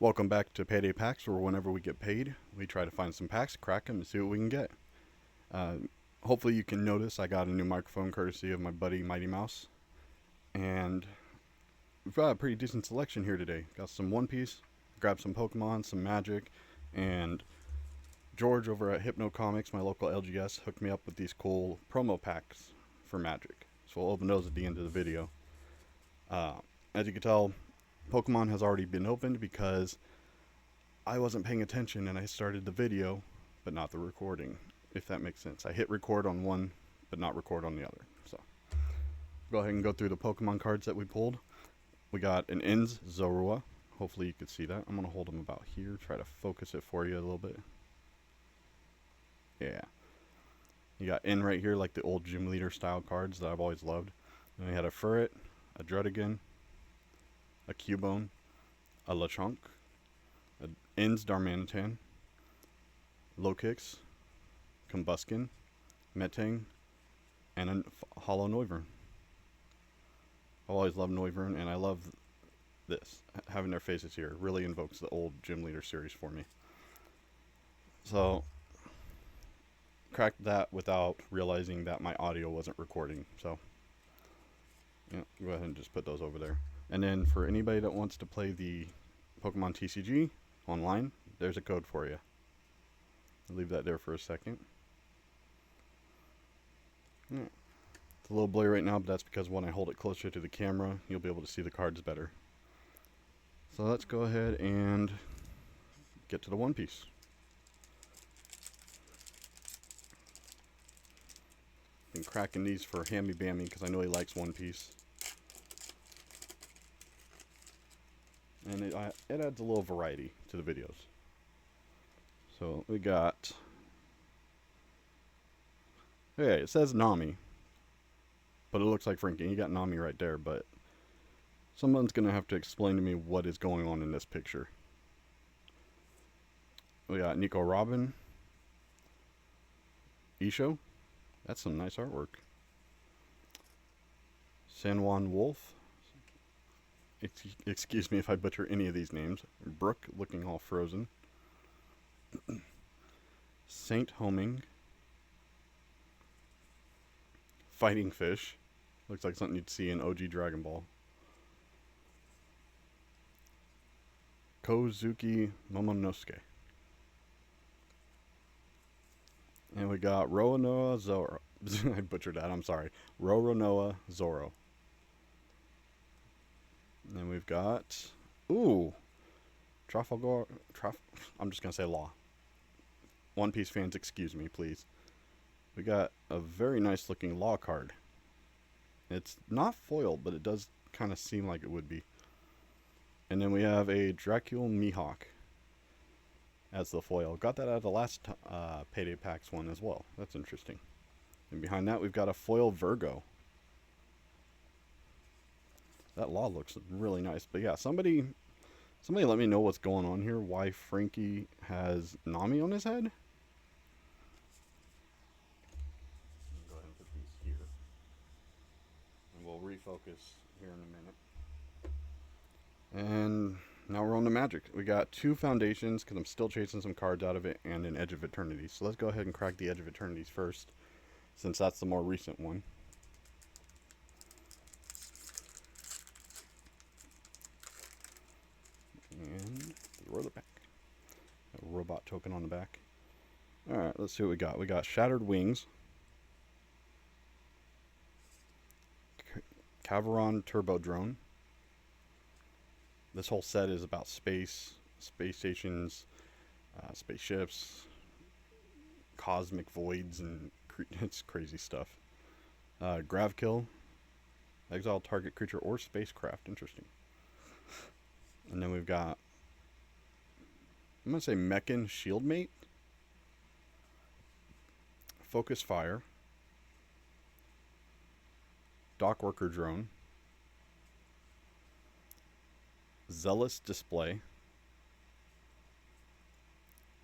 Welcome back to Payday Packs, where whenever we get paid, we try to find some packs, crack them, and see what we can get. Uh, Hopefully, you can notice I got a new microphone courtesy of my buddy Mighty Mouse, and we've got a pretty decent selection here today. Got some One Piece, grabbed some Pokemon, some Magic, and George over at Hypno Comics, my local LGS, hooked me up with these cool promo packs for Magic. So we'll open those at the end of the video. Uh, as you can tell, Pokemon has already been opened because I wasn't paying attention and I started the video, but not the recording, if that makes sense. I hit record on one, but not record on the other. So, go ahead and go through the Pokemon cards that we pulled. We got an Inz Zorua. Hopefully you could see that. I'm going to hold them about here, try to focus it for you a little bit. Yeah. You got N right here, like the old gym leader style cards that I've always loved. Then we had a Furret, a Druddigon, a Cubone, a Lechonk, a Inz Darmanitan, Lokix, Combuskin, Metang, and a Hollow Noivern. I've always loved Noivern, and I love this. Having their faces here really invokes the old Gym Leader series for me. So, cracked that without realizing that my audio wasn't recording. So, yeah, go ahead and just put those over there. And then for anybody that wants to play the Pokemon TCG online, there's a code for you. I'll leave that there for a second. Yeah. It's a little blurry right now, but that's because when I hold it closer to the camera, you'll be able to see the cards better. So let's go ahead and get to the One Piece. Been cracking these for Hammy Bammy because I know he likes One Piece. And it adds a little variety to the videos. So we got, hey, it says Nami, but it looks like Frankie. You got Nami right there, but someone's going to have to explain to me what is going on in this picture. We got Nico Robin, Isho. That's some nice artwork. San Juan Wolf. Excuse me if I butcher any of these names. Brooke, looking all frozen. Saint Homing. Fighting Fish. Looks like something you'd see in OG Dragon Ball. Kozuki Momonosuke. And we got Roronoa Zoro. I butchered that, I'm sorry. Roronoa Zoro. And then we've got, Trafalgar, I'm just going to say Law. One Piece fans, excuse me, please. We got a very nice looking Law card. It's not foiled, but it does kind of seem like it would be. And then we have a Dracula Mihawk as the foil. Got that out of the last Payday Packs one as well. That's interesting. And behind that, we've got a foil Virgo. That Law looks really nice. But yeah, somebody let me know what's going on here. Why Frankie has Nami on his head? Go ahead and put these here. And we'll refocus here in a minute. And now we're on to Magic. We got two Foundations, because I'm still chasing some cards out of it, and an Edge of Eternity. So let's go ahead and crack the Edge of Eternities first, since that's the more recent one. And the roller pack. A robot token on the back. Alright, let's see what we got. We got Shattered Wings. Caveron Turbo Drone. This whole set is about space stations, spaceships, cosmic voids, and it's crazy stuff. Gravkill. Exile target creature or spacecraft. Interesting. And then we've got, I'm going to say Mechan Shieldmate, Focus Fire, Dockworker Drone, Zealous Display,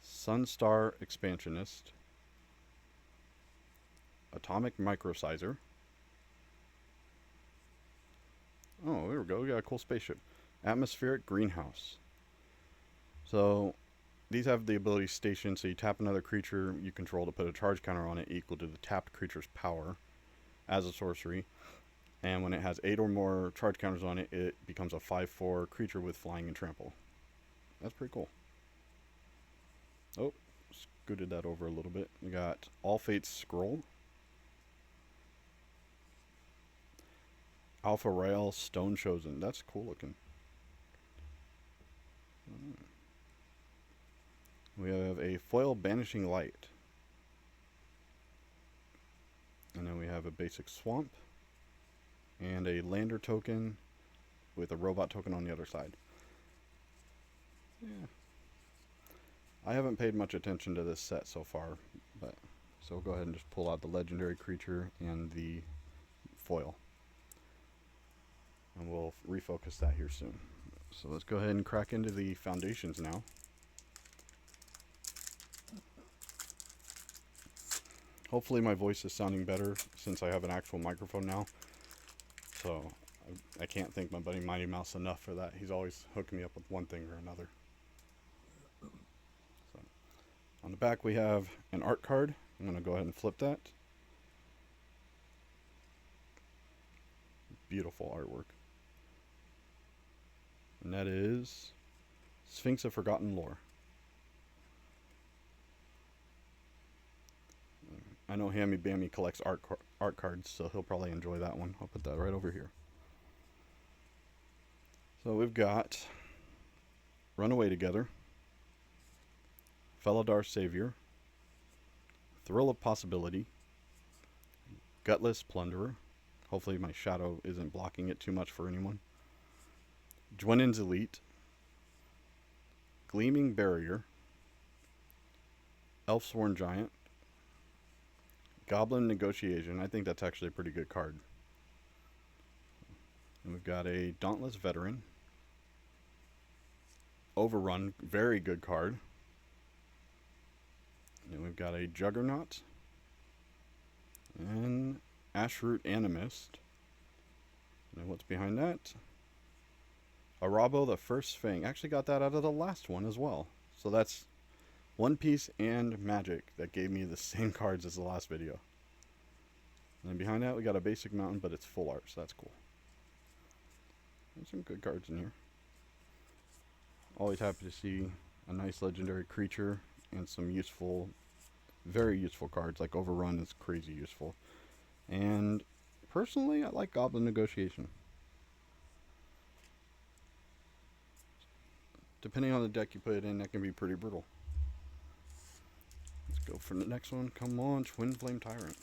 Sunstar Expansionist, Atomic Microsizer. Oh, there we go. We got a cool spaceship. Atmospheric Greenhouse. So these have the ability station, so you tap another creature you control to put a charge counter on it equal to the tapped creature's power as a sorcery. And when it has 8 or more charge counters on it, it becomes a 5/4 creature with flying and trample. That's pretty cool. Oh, scooted that over a little bit. We got All Fate's Scroll, Alpha Rail Stone Chosen. That's cool looking. We have a foil Banishing Light. And then we have a basic Swamp. And a Lander token with a robot token on the other side. Yeah. I haven't paid much attention to this set so far, but so we'll go ahead and just pull out the legendary creature and the foil. And we'll refocus that here soon. So let's go ahead and crack into the foundations now. Hopefully my voice is sounding better since I have an actual microphone now. So I can't thank my buddy Mighty Mouse enough for that. He's always hooking me up with one thing or another. So on the back we have an art card. I'm going to go ahead and flip that. Beautiful artwork. And that is Sphinx of Forgotten Lore. I know Hammy Bammy collects art cards, so he'll probably enjoy that one. I'll put that right over here. So we've got Runaway Together, Felidar Savior, Thrill of Possibility, Gutless Plunderer. Hopefully my shadow isn't blocking it too much for anyone. Dwenin's Elite, Gleaming Barrier, Elfsworn Giant, Goblin Negotiation. I think that's actually a pretty good card. And we've got a Dauntless Veteran, Overrun, very good card. And we've got a Juggernaut, and Ashroot Animist. And what's behind that? Arabo the First Fang. Actually got that out of the last one as well. So that's One Piece and Magic that gave me the same cards as the last video. And then behind that we got a basic mountain, but it's full art, so that's cool. There's some good cards in here. Always happy to see a nice legendary creature and some useful, very useful cards. Like Overrun is crazy useful. And personally, I like Goblin Negotiation. Depending on the deck you put it in, that can be pretty brutal. Let's go for the next one. Come on, Twin Flame Tyrant.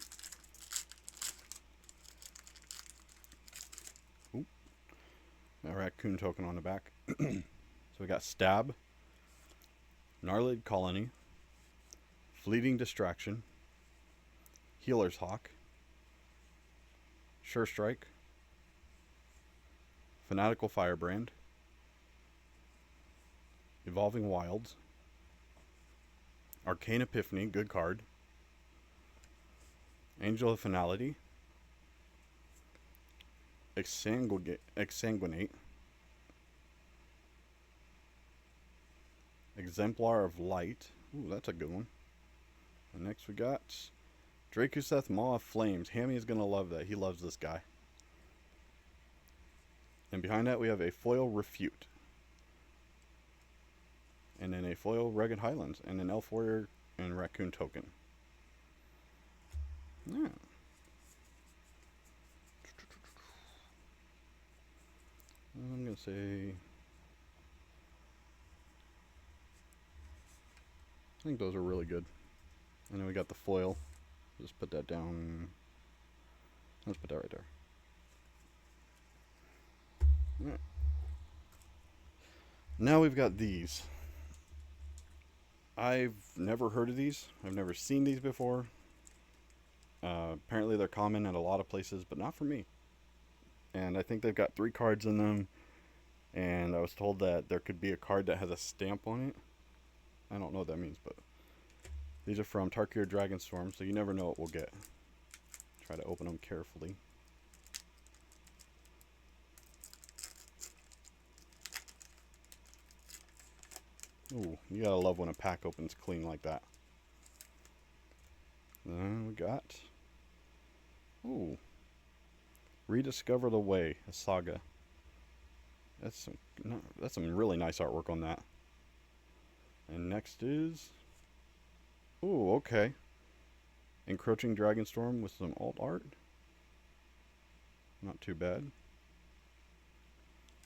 Oop. A raccoon token on the back. So we got Stab, Gnarlid Colony, Fleeting Distraction, Healer's Hawk, Sure Strike, Fanatical Firebrand, Evolving Wilds, Arcane Epiphany, good card, Angel of Finality, Exsanguinate, Exemplar of Light. Ooh, that's a good one. And next we got Drakuseth, Maw of Flames. Hammy is going to love that. He loves this guy. And behind that we have a foil Refute. And then a foil Rugged Highlands. And an Elf Warrior and Raccoon token. Yeah. I'm going to say... I think those are really good. And then we got the foil. Just put that down. Let's put that right there. Alright. Now we've got these. I've never heard of these. I've never seen these before. Apparently they're common at a lot of places, but not for me. And I think they've got 3 cards in them. And I was told that there could be a card that has a stamp on it. I don't know what that means, but these are from Tarkir Dragonstorm, so you never know what we'll get. Try to open them carefully. Ooh, you gotta love when a pack opens clean like that. Then we got... Ooh. Rediscover the Way, a saga. That's some really nice artwork on that. And next is... Ooh, okay. Encroaching Dragonstorm with some alt art. Not too bad. And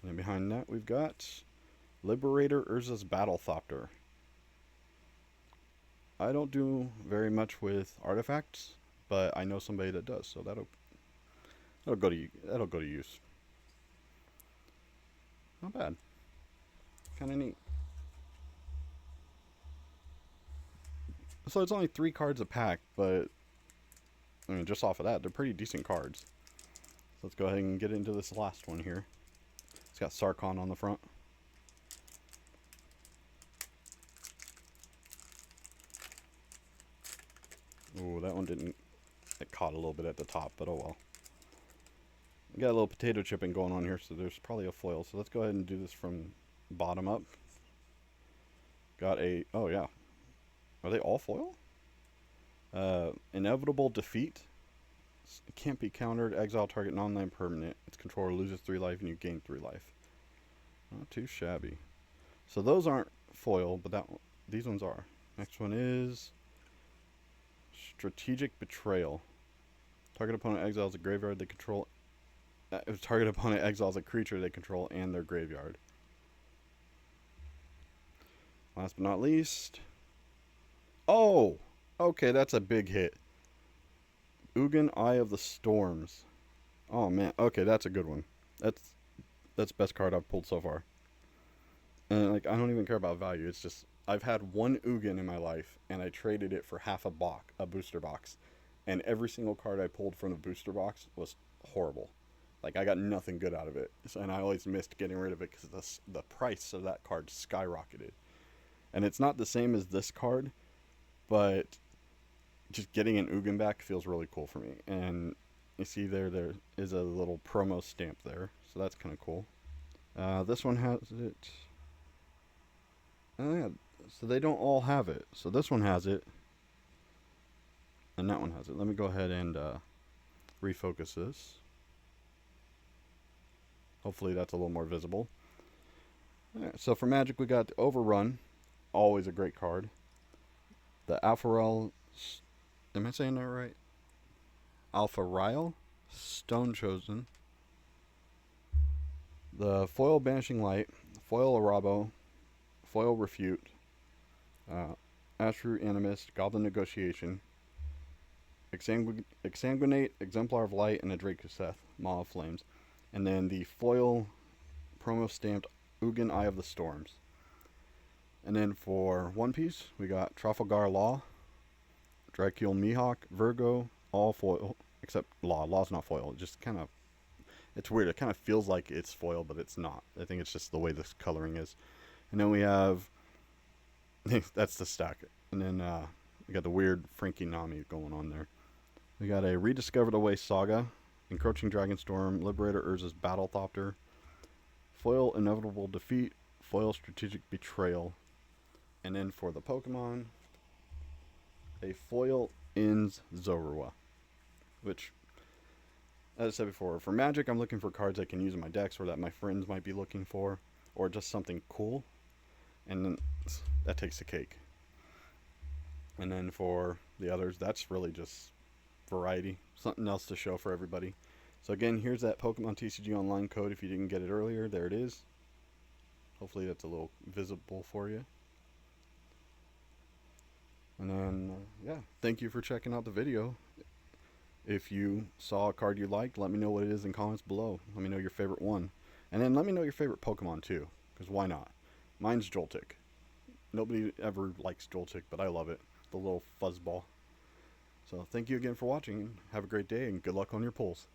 then behind that we've got Liberator Urza's Battlethopter. I don't do very much with artifacts, but I know somebody that does, so that'll go to use. Not bad. Kind of neat. So it's only 3 cards a pack, but I mean, just off of that, they're pretty decent cards. So let's go ahead and get into this last one here. It's got Sarkhan on the front. Ooh, that one didn't... It caught a little bit at the top, but oh well. We got a little potato chipping going on here, so there's probably a foil. So let's go ahead and do this from bottom up. Got a... Oh, yeah. Are they all foil? Inevitable Defeat. It can't be countered. Exile target non-land permanent. Its controller loses 3 life and you gain 3 life. Not too shabby. So those aren't foil, but these ones are. Next one is Strategic Betrayal. Target opponent exiles a graveyard they control. Target opponent exiles a creature they control and their graveyard. Last but not least. Oh! Okay, that's a big hit. Ugin, Eye of the Storms. Oh man, okay, that's a good one. That's the best card I've pulled so far. And like, I don't even care about value. It's just I've had one Ugin in my life, and I traded it for half a booster box, and every single card I pulled from the booster box was horrible. Like, I got nothing good out of it, and I always missed getting rid of it because the price of that card skyrocketed. And it's not the same as this card, but just getting an Ugin back feels really cool for me. And you see there is a little promo stamp there, so that's kind of cool. This one has it. Oh yeah, so they don't all have it. So this one has it, and that one has it. Let me go ahead and refocus this. Hopefully that's a little more visible. Alright, so for Magic we got the Overrun, always a great card. The Alpharel, am I saying that right? Alpharel, Stone Chosen. The Foil Banishing Light, Foil Arabo, Foil Refute, Ashru Animist, Goblin Negotiation, Exsanguinate, Exemplar of Light, and a Drakuseth, Maw of Flames. And then the foil promo stamped Ugin, Eye of the Storms. And then for One Piece, we got Trafalgar Law, Dracul Mihawk, Virgo, all foil, except Law. Law's not foil. It just kind of, it's weird. It kind of feels like it's foil, but it's not. I think it's just the way this coloring is. And then we have, that's the stack. And then we got the weird Frankie Nami going on there. We got a Rediscover the Way Saga, Encroaching Dragonstorm, Liberator Urza's Battlethopter, Foil Inevitable Defeat, Foil Strategic Betrayal. And then for the Pokemon, a Foil Inns Zorua. Which, as I said before, for Magic I'm looking for cards I can use in my decks or that my friends might be looking for, or just something cool. And then that takes the cake. And then for the others, that's really just variety. Something else to show for everybody. So again, here's that Pokemon TCG Online code if you didn't get it earlier. There it is. Hopefully that's a little visible for you. And then, yeah, thank you for checking out the video. If you saw a card you liked, let me know what it is in comments below. Let me know your favorite one. And then let me know your favorite Pokemon too, because why not? Mine's Joltik. Nobody ever likes Joltik, but I love it. The little fuzzball. So thank you again for watching. Have a great day and good luck on your pulls.